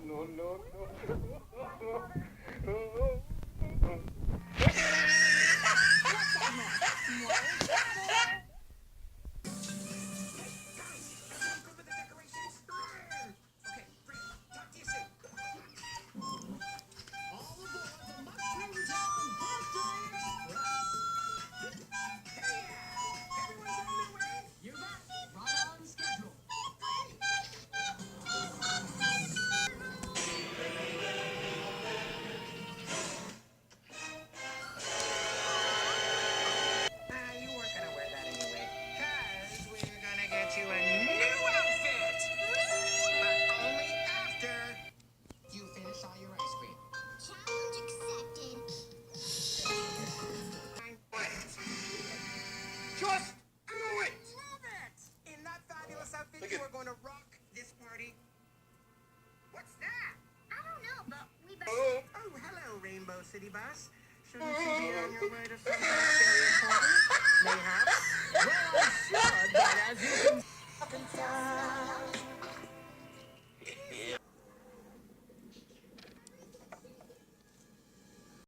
no, no, no. You weren't gonna wear that anyway, cause we're gonna get you a new outfit! But only after you finish all your ice cream. Challenge accepted. Just do it! Love it! In that fabulous outfit, Look you at- are going to rock this party. What's that? I don't know, but we better. Oh, Oh, hello, Rainbow City Bus. Shouldn't you be on your way to something very important? Mayhaps?